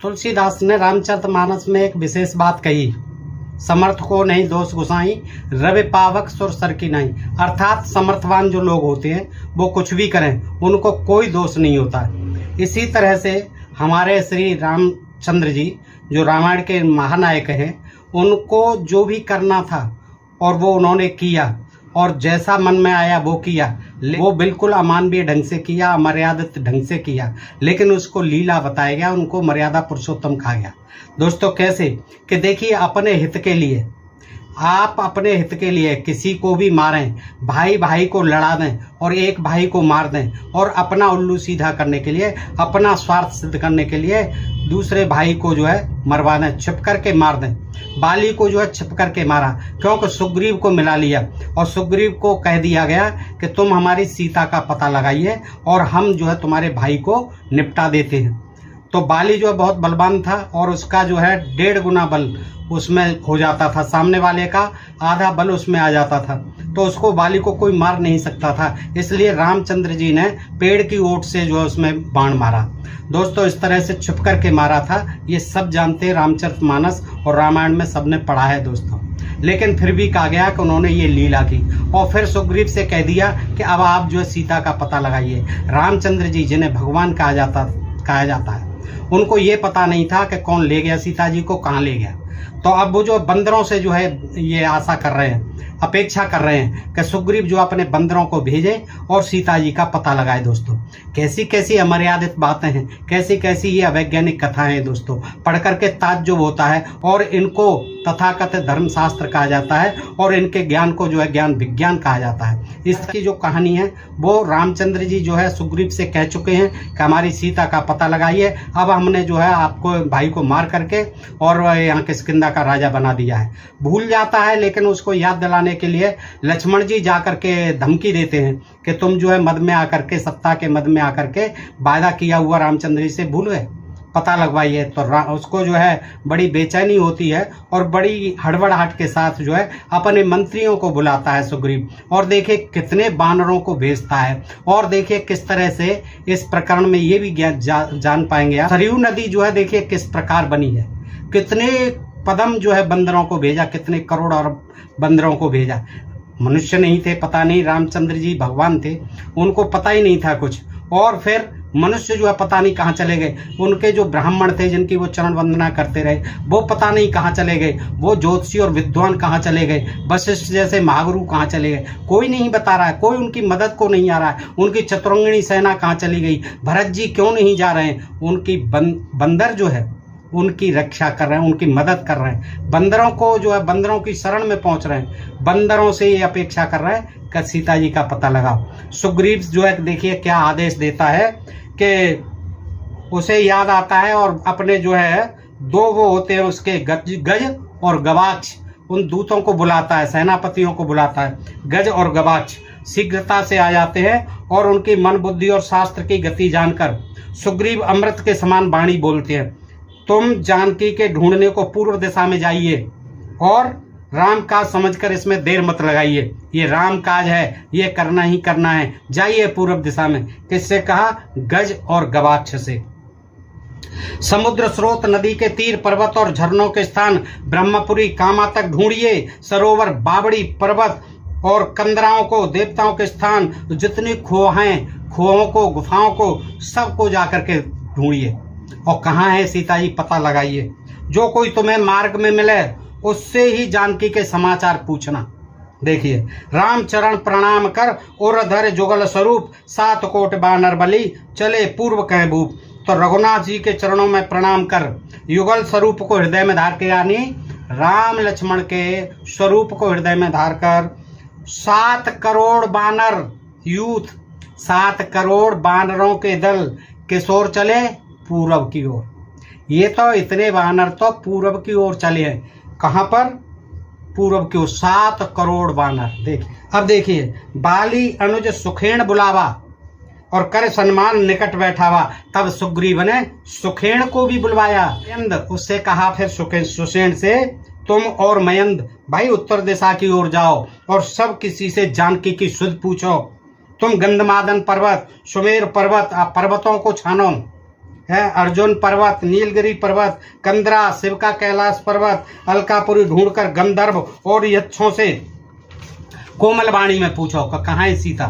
तुलसीदास ने रामचरितमानस में एक विशेष बात कही, समर्थ को नहीं दोष गुसाई, रवि पावक सुर सर की नहीं। अर्थात समर्थवान जो लोग होते हैं वो कुछ भी करें, उनको कोई दोष नहीं होता है। इसी तरह से हमारे श्री रामचंद्र जी जो रामायण के महानायक हैं, उनको जो भी करना था और वो उन्होंने किया, और जैसा मन में आया वो किया। वो बिल्कुल अमानवीय ढंग से किया, अमर्यादित ढंग से किया, लेकिन उसको लीला बताया गया, उनको मर्यादा पुरुषोत्तम कहा गया। दोस्तों कैसे कि देखिए, अपने हित के लिए, आप अपने हित के लिए किसी को भी मारें, भाई भाई को लड़ा दें और एक भाई को मार दें, और अपना उल्लू सीधा करने के लिए, अपना स्वार्थ सिद्ध करने के लिए दूसरे भाई को जो है मरवा दें, छिप करके मार दें। बाली को जो है छिप करके मारा, क्योंकि सुग्रीव को मिला लिया और सुग्रीव को कह दिया गया कि तुम हमारी सीता का पता लगाइए और हम जो है तुम्हारे भाई को निपटा देते हैं। तो बाली जो है बहुत बलवान था और उसका जो है 1.5 गुना बल उसमें हो जाता था, सामने वाले का आधा बल उसमें आ जाता था, तो उसको बाली को कोई मार नहीं सकता था। इसलिए रामचंद्र जी ने पेड़ की ओट से जो है उसमें बाण मारा। दोस्तों इस तरह से छुप करके मारा था, ये सब जानते हैं, रामचरितमानस और रामायण में सबने पढ़ा है दोस्तों। लेकिन फिर भी कहा गया कि उन्होंने ये लीला की और फिर सुग्रीव से कह दिया कि अब आप जो है सीता का पता लगाइए। रामचंद्र जी जिन्हें भगवान कहा जाता है, उनको ये पता नहीं था कि कौन ले गया सीता जी को, कहाँ ले गया। तो अब वो जो बंदरों से जो है ये आशा कर रहे हैं, अपेक्षा कर रहे हैं कि सुग्रीव जो अपने बंदरों को भेजे और सीता जी का पता लगाए। दोस्तों कैसी कैसी अमर्यादित बातें हैं, कैसी कैसी ये अवैज्ञानिक कथाएं हैं दोस्तों, पढ़ करके ताज्जुब होता है। और इनको तथाकथित धर्मशास्त्र कहा जाता है और इनके ज्ञान को जो है ज्ञान विज्ञान कहा जाता है। इसकी जो कहानी है वो रामचंद्र जी जो है सुग्रीव से कह चुके हैं कि हमारी सीता का पता लगाइए। अब हमने जो है आपको भाई को मार करके और यहाँ किष्किंधा का राजा बना दिया है। भूल जाता है, लेकिन उसको याद दिलाने के लिए लक्ष्मण जी जाकर के धमकी देते हैं कि तुम जो है मद में आकर के, सत्ता के मद में आकर के वादा किया हुआ रामचंद्र जी से भूल गए, पता लगवाइए। तो उसको जो है बड़ी बेचैनी होती है और बड़ी हड़बड़ाहट के साथ जो है अपने मंत्रियों को बुलाता है सुग्रीव, और देखिए कितने बानरों को भेजता है। और देखिए किस तरह से इस प्रकरण में ये भी जान पाएंगे, सरयू नदी जो है देखिए किस प्रकार बनी है, कितने पदम जो है बंदरों को भेजा, कितने करोड़ और बंदरों को भेजा। मनुष्य नहीं थे, पता नहीं, रामचंद्र जी भगवान थे, उनको पता ही नहीं था कुछ। और फिर मनुष्य जो है पता नहीं कहाँ चले गए, उनके जो ब्राह्मण थे जिनकी वो चरण वंदना करते रहे वो पता नहीं कहाँ चले गए, वो ज्योतिषी और विद्वान कहाँ चले गए, वशिष्ठ जैसे महागुरु कहाँ चले गए, कोई नहीं बता रहा है, कोई उनकी मदद को नहीं आ रहा है। उनकी चतुरंगिणी सेना कहाँ चली गई, भरत जी क्यों नहीं जा रहे हैं, उनकी बंदर जो है उनकी रक्षा कर रहे हैं, उनकी मदद कर रहे हैं, बंदरों को जो है बंदरों की शरण में पहुंच रहे हैं, बंदरों से ये अपेक्षा कर रहे हैं कि सीता जी का पता लगाओ। सुग्रीव जो है देखिए क्या आदेश देता है कि उसे याद आता है और अपने जो है 2 वो होते हैं उसके गज और गवाक्ष, उन दूतों को बुलाता है, सेनापतियों को बुलाता है। गज और गवाक्ष शीघ्रता से आ जाते हैं और उनकी मन बुद्धि और शास्त्र की गति जानकर सुग्रीव अमृत के समान वाणी बोलते हैं, तुम जानकी के ढूंढने को पूर्व दिशा में जाइए और राम काज समझकर इसमें देर मत लगाइए। ये राम काज है, ये करना ही करना है, जाइए पूर्व दिशा में। किससे कहा? गज और गवाक्ष से। समुद्र स्रोत, नदी के तीर, पर्वत और झरनों के स्थान, ब्रह्मपुरी कामा तक ढूंढिए, सरोवर, बावड़ी, पर्वत और कंदराओं को, देवताओं के स्थान, जितनी खोहें, खोहों को, गुफाओं को, सबको जाकर के ढूंढिए। और कहाँ है सीता जी पता लगाइए। जो कोई तुम्हें मार्ग में मिले उससे ही जानकी के समाचार पूछना। देखिए, रामचरण प्रणाम कर उरधर जुगल स्वरूप, 7 कोट बानर बली, चले पूर्व कह भूप। तो रघुनाथ जी के चरणों में प्रणाम कर, युगल स्वरूप को हृदय में धार के, यानी राम लक्ष्मण के स्वरूप को हृदय में धार कर 7 करोड़ बानर यूथ, 7 करोड़ बानरों के दल किस ओर चले? पूर्व की ओर। ये तो इतने बानर तो पूर्व की ओर चले हैं। कहां पर? पूर्व की ओर। 7 करोड़ बानर। देखिए, अब देखिए, बाली अनुज सुखेण बुलावा और कर सम्मान निकट बैठावा। तब सुग्रीव ने सुखेण को भी बुलवाया। मयंद, उससे कहा फिर सुसेन से, तुम और मयंद भाई उत्तर दिशा की ओर जाओ और सब किसी से जानकी की सुध पूछो। तुम गंधमादन पर्वत, सुमेर पर्वत, पर्वतों को छानो। है अर्जुन पर्वत, नीलगिरी पर्वत, कंदरा, शिव का कैलाश पर्वत, अलकापुरी ढूंढकर गंधर्व और यक्षों से कोमल वाणी में पूछो कहाँ है सीता।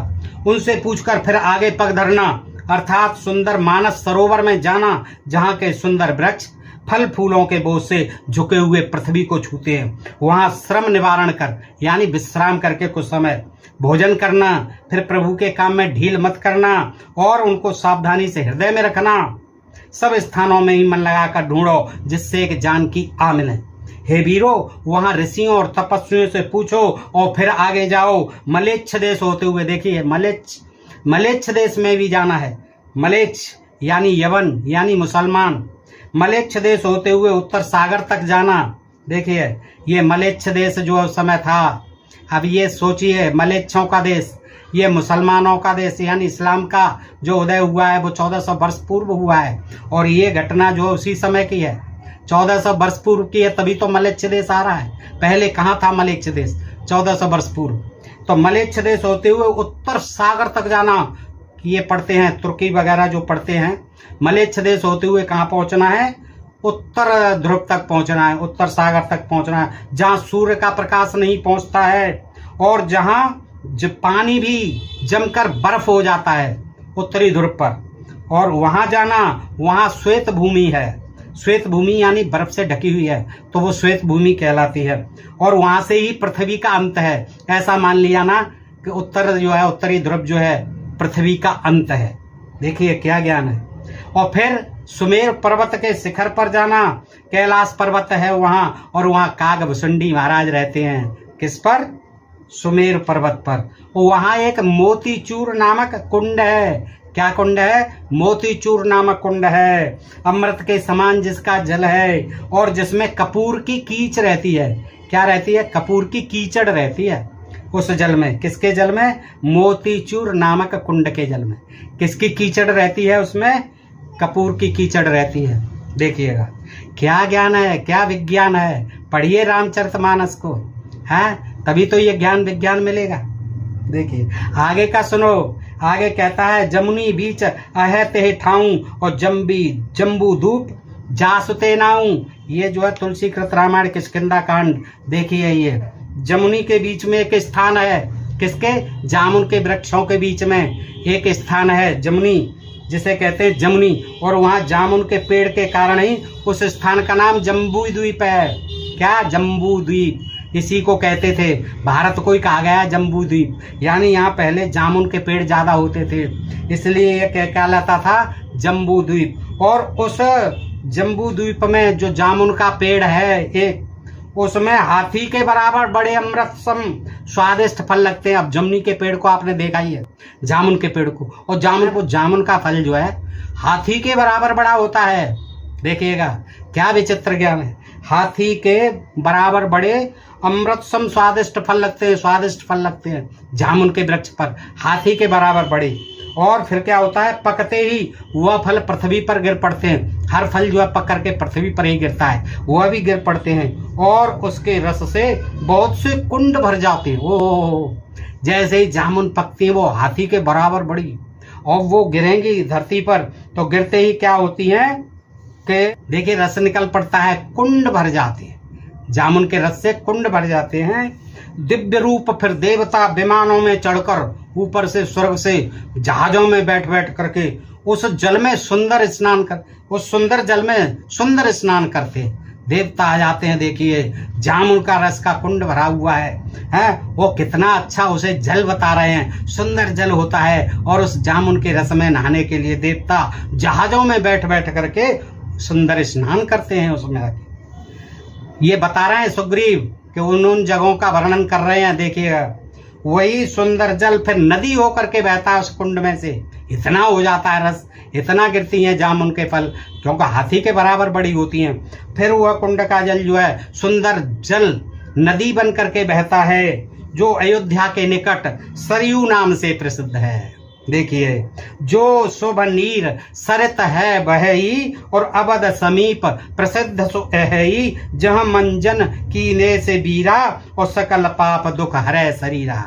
उनसे पूछकर फिर आगे पग धरना, अर्थात सुंदर मानस सरोवर में जाना, जहाँ के सुंदर वृक्ष फल फूलों के बोझ से झुके हुए पृथ्वी को छूते हैं। वहां श्रम निवारण कर यानी विश्राम करके कुछ समय भोजन करना, फिर प्रभु के काम में ढील मत करना और उनको सावधानी से हृदय में रखना। सब स्थानों में ही मन लगाकर ढूंढो जिससे एक जान की आ मिले। हे वीरो, वहां ऋषियों और तपस्वियों से पूछो और फिर आगे जाओ। मलेच्छ देश होते हुए, देखिए मलेच्छ देश में भी जाना है। मलेच्छ यानी यवन यानी मुसलमान। मलेच्छ देश होते हुए उत्तर सागर तक जाना। देखिए ये मलेच्छ देश जो समय था, अब ये सोचिए मलेच्छों का देश, ये मुसलमानों का देश यानी इस्लाम का जो उदय हुआ है वो 1400 वर्ष पूर्व हुआ है। और ये घटना जो उसी समय की है, 1400 वर्ष पूर्व की है, तभी तो मलेच्छ देश आ रहा है। पहले कहाँ था मलेच्छ देश? 1400 वर्ष पूर्व। तो मलेच्छ देश होते हुए उत्तर सागर तक जाना। ये पढ़ते हैं तुर्की वगैरह जो पढ़ते हैं, मलेच्छ देश होते हुए कहाँ पहुंचना है? उत्तर ध्रुव तक पहुंचना है, उत्तर सागर तक पहुंचना है, जहां सूर्य का प्रकाश नहीं पहुंचता है और जहां पानी भी जमकर बर्फ हो जाता है उत्तरी ध्रुव पर। और वहां जाना, वहां श्वेत भूमि है। श्वेत भूमि यानी बर्फ से ढकी हुई है, तो वो श्वेत भूमि कहलाती है। और वहां से ही पृथ्वी का अंत है। ऐसा मान लिया ना कि उत्तर जो है, उत्तरी ध्रुव जो है पृथ्वी का अंत है। देखिए क्या ज्ञान है। और फिर सुमेर पर्वत के शिखर पर जाना, कैलाश पर्वत है वहां, और वहां कागभूषुंडी महाराज रहते हैं। किस पर? सुमेर पर्वत पर। वहां एक मोतीचूर नामक कुंड है। क्या कुंड है? मोतीचूर नामक कुंड है, अमृत के समान जिसका जल है और जिसमें कपूर की कीच रहती है। क्या रहती है? कपूर की कीचड़ रहती है उस जल में। किसके जल में? मोतीचूर नामक कुंड के जल में। किसकी कीचड़ रहती है उसमें? कपूर की कीचड़ रहती है। देखिएगा क्या ज्ञान है, क्या विज्ञान है। पढ़िए रामचरितमानस को, है तभी तो ये ज्ञान विज्ञान मिलेगा। देखिए आगे का सुनो। आगे कहता है जमुनी बीच अहते ठाऊं और जम्बू धूप जासुते नाऊं। ये जो है तुलसी कृत रामायण किष्किंधा कांड। देखिए ये जमुनी के बीच में एक स्थान है। किसके? जामुन के वृक्षों के बीच में एक स्थान है जमुनी, जिसे कहते हैं जमुनी। और वहां जामुन के पेड़ के कारण ही उस स्थान का नाम जम्बू द्वीप है। क्या? जम्बू द्वीप। इसी को कहते थे, भारत को ही कहा गया जम्बू द्वीप। यानी यहाँ पहले जामुन के पेड़ ज्यादा होते थे, इसलिए ये कहलाता था जम्बू द्वीप। और उस जम्बू द्वीप में जो जामुन का पेड़ है एक, उसमें हाथी के बराबर बड़े अमृतसम स्वादिष्ट फल लगते हैं। अब जमुनी के पेड़ को आपने देखा ही है, जामुन के पेड़ को, और जामुन का फल जो है हाथी के बराबर बड़ा होता है। देखिएगा क्या विचित्र ज्ञान है। हाथी के बराबर बड़े अमृतसम स्वादिष्ट फल लगते हैं जामुन के वृक्ष पर, हाथी के बराबर बड़े। और फिर क्या होता है? पकते ही वह फल पृथ्वी पर गिर पड़ते हैं। हर फल जो है पक करके पृथ्वी पर ही गिरता है, वह भी गिर पड़ते हैं और उसके रस से बहुत से कुंड भर जाते हैं। ओ जैसे ही जामुन पकती है वो हाथी के बराबर बड़ी, और वो गिरेंगी धरती पर, तो गिरते ही क्या होती है कि देखिए रस निकल पड़ता है, कुंड भर जाते हैं। जामुन के रस से कुंड भर जाते हैं। दिव्य रूप फिर देवता विमानों में चढ़कर ऊपर से स्वर्ग से जहाजों में बैठ करके उस जल में सुंदर स्नान कर, उस सुंदर जल में सुंदर स्नान करते देवता आ जाते हैं। देखिए जामुन का रस का कुंड भरा हुआ है वो कितना अच्छा उसे जल बता रहे हैं, सुंदर जल होता है। और उस जामुन के रस में नहाने के लिए देवता जहाजों में बैठ करके सुंदर स्नान करते हैं उसमें। ये बता रहे हैं सुग्रीव कि उन जगहों का वर्णन कर रहे हैं। देखिएगा वही सुंदर जल फिर नदी होकर के बहता है उस कुंड में से। इतना हो जाता है रस, इतना गिरती हैं जामुन के फल, क्योंकि हाथी के बराबर बड़ी होती हैं। फिर वह कुंड का जल जो है सुंदर जल नदी बन करके बहता है, जो अयोध्या के निकट सरयू नाम से प्रसिद्ध है। देखिए जो शुभ नीर सरित है बहई और अवध समीप प्रसिद्ध सो ही, जहाँ मंजन कीने से बीरा और सकल पाप दुख हरे शरीरा।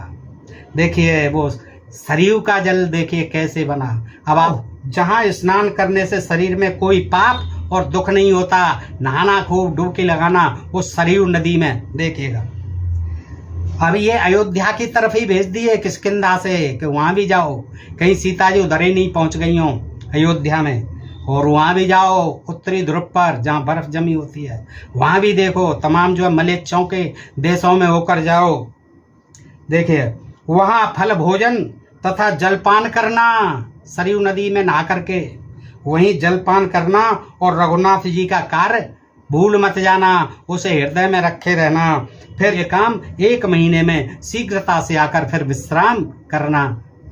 देखिए वो सरयू का जल देखिए कैसे बना। अब आप जहाँ स्नान करने से शरीर में कोई पाप और दुख नहीं होता, नहाना, खूब डुबकी लगाना उस सरयू नदी में। देखिएगा अब ये अयोध्या की तरफ ही भेज दिए किष्किंधा से कि वहाँ भी जाओ, कहीं सीता जी उधर ही नहीं पहुँच गई हों अयोध्या में, और वहाँ भी जाओ उत्तरी ध्रुव पर जहाँ बर्फ जमी होती है, वहाँ भी देखो, तमाम जो है मलेच्छों के देशों में होकर जाओ। देखिए वहाँ फल भोजन तथा जलपान करना, सरयू नदी में नहा करके वहीं जलपान करना, और रघुनाथ जी का कार्य भूल मत जाना, उसे हृदय में रखे रहना। फिर ये काम 1 महीने में शीघ्रता से आकर फिर विश्राम करना।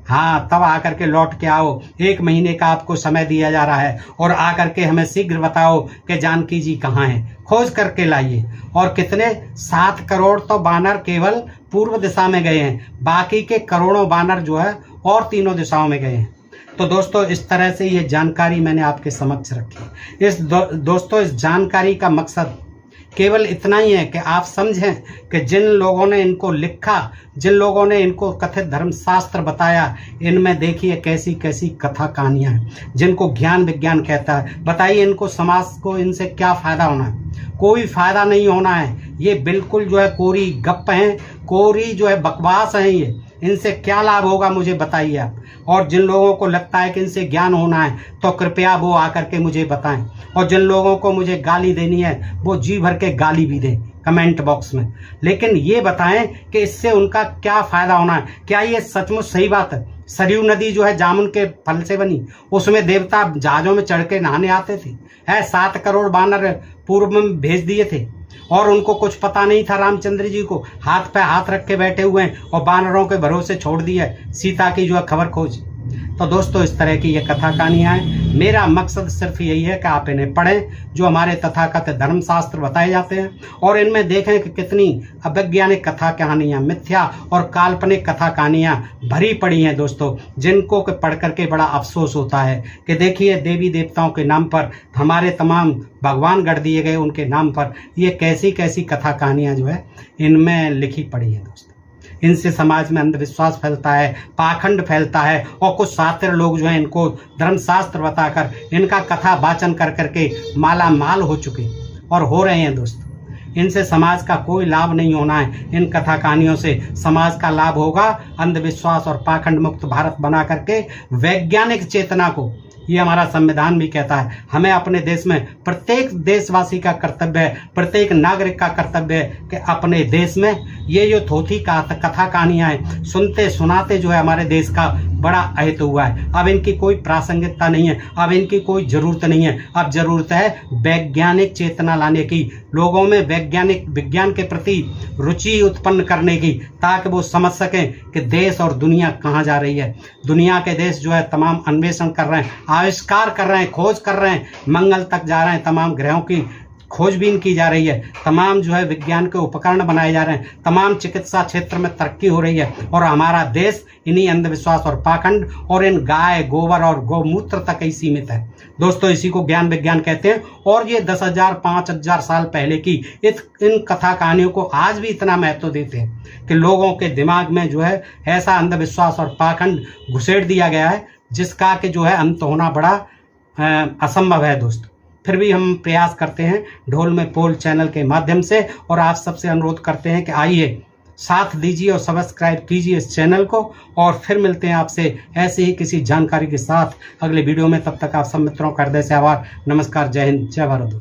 हाँ, तब आकर के लौट के आओ, 1 महीने का आपको समय दिया जा रहा है, और आकर के हमें शीघ्र बताओ कि जानकी जी कहाँ हैं, खोज करके लाइए। और कितने 7 करोड़ तो बानर केवल पूर्व दिशा में गए हैं, बाकी के करोड़ों बानर जो है और तीनों दिशाओं में गए हैं। तो दोस्तों इस तरह से ये जानकारी मैंने आपके समक्ष रखी। दोस्तों इस जानकारी का मकसद केवल इतना ही है कि आप समझें कि जिन लोगों ने इनको लिखा, जिन लोगों ने इनको कथित धर्मशास्त्र बताया, इनमें देखिए कैसी कैसी कथा कहानियाँ हैं, जिनको ज्ञान विज्ञान कहता है। बताइए इनको, समाज को इनसे क्या फ़ायदा होना है? कोई फ़ायदा नहीं होना है। ये बिल्कुल जो है कोरी गप हैं, कोरी जो है बकवास हैं। ये इनसे क्या लाभ होगा मुझे बताइए आप। और जिन लोगों को लगता है कि इनसे ज्ञान होना है तो कृपया वो आकर के मुझे बताएं, और जिन लोगों को मुझे गाली देनी है वो जी भर के गाली भी दें कमेंट बॉक्स में, लेकिन ये बताएं कि इससे उनका क्या फ़ायदा होना है। क्या ये सचमुच सही बात है? सरयू नदी जो है जामुन के फल से बनी, उसमें देवता जहाज़ों में चढ़ के नहाने आते थे। 7 करोड़ बानर पूर्व में भेज दिए थे, और उनको कुछ पता नहीं था। रामचंद्र जी को हाथ पे हाथ रख के बैठे हुए हैं, और बानरों के भरोसे छोड़ दिया सीता की जो है खबर खोज। तो दोस्तों इस तरह की ये कथा कहानियाँ हैं। मेरा मकसद सिर्फ यही है कि आप इन्हें पढ़ें, जो हमारे तथाकथित धर्मशास्त्र बताए जाते हैं, और इनमें देखें कि कितनी अवैज्ञानिक कथा कहानियाँ, मिथ्या और काल्पनिक कथा कहानियाँ भरी पड़ी हैं दोस्तों, जिनको कि पढ़ करके बड़ा अफसोस होता है कि देखिए देवी देवताओं के नाम पर, हमारे तमाम भगवान गढ़ दिए गए उनके नाम पर ये कैसी कैसी कथा कहानियाँ जो है इनमें लिखी पड़ी हैं दोस्तों। इनसे समाज में अंधविश्वास फैलता है, पाखंड फैलता है, और कुछ शातिर लोग जो हैं इनको धर्मशास्त्र बताकर इनका कथा वाचन कर करके माला माल हो चुके और हो रहे हैं दोस्तों। इनसे समाज का कोई लाभ नहीं होना है। इन कथा कहानियों से समाज का लाभ होगा अंधविश्वास और पाखंड मुक्त भारत बना करके वैज्ञानिक चेतना को। ये हमारा संविधान भी कहता है, हमें अपने देश में प्रत्येक देशवासी का कर्तव्य है, प्रत्येक नागरिक का कर्तव्य है कि अपने देश में ये जो थोथी कथा कहानियाँ हैं सुनते सुनाते जो है हमारे देश का बड़ा अहित हुआ है। अब इनकी कोई प्रासंगिकता नहीं है, अब इनकी कोई ज़रूरत नहीं है। अब ज़रूरत है वैज्ञानिक चेतना लाने की, लोगों में विज्ञान के प्रति रुचि उत्पन्न करने की, ताकि वो समझ सकें कि देश और दुनिया कहाँ जा रही है। दुनिया के देश जो है तमाम अन्वेषण कर रहे हैं, आविष्कार कर रहे हैं, खोज कर रहे हैं, मंगल तक जा रहे हैं, तमाम ग्रहों की खोजबीन की जा रही है, तमाम जो है विज्ञान के उपकरण बनाए जा रहे हैं, तमाम चिकित्सा क्षेत्र में तरक्की हो रही है, और हमारा देश इन्हीं अंधविश्वास और पाखंड और इन गाय गोबर और गौमूत्र तक ही सीमित है दोस्तों। इसी को ज्ञान विज्ञान कहते हैं। और ये 10,000 5,000 साल पहले की इन कथा कहानियों को आज भी इतना महत्व देते हैं कि लोगों के दिमाग में जो है ऐसा अंधविश्वास और पाखंड घुसेड़ दिया गया है जिसका कि जो है अंत होना बड़ा असंभव है दोस्तों। फिर भी हम प्रयास करते हैं ढोल में पोल चैनल के माध्यम से, और आप सबसे अनुरोध करते हैं कि आइए साथ दीजिए और सब्सक्राइब कीजिए इस चैनल को। और फिर मिलते हैं आपसे ऐसे ही किसी जानकारी के साथ अगले वीडियो में। तब तक आप सब मित्रों का हृदय से आभार। नमस्कार, जय हिंद, जय भारत दोस्तों।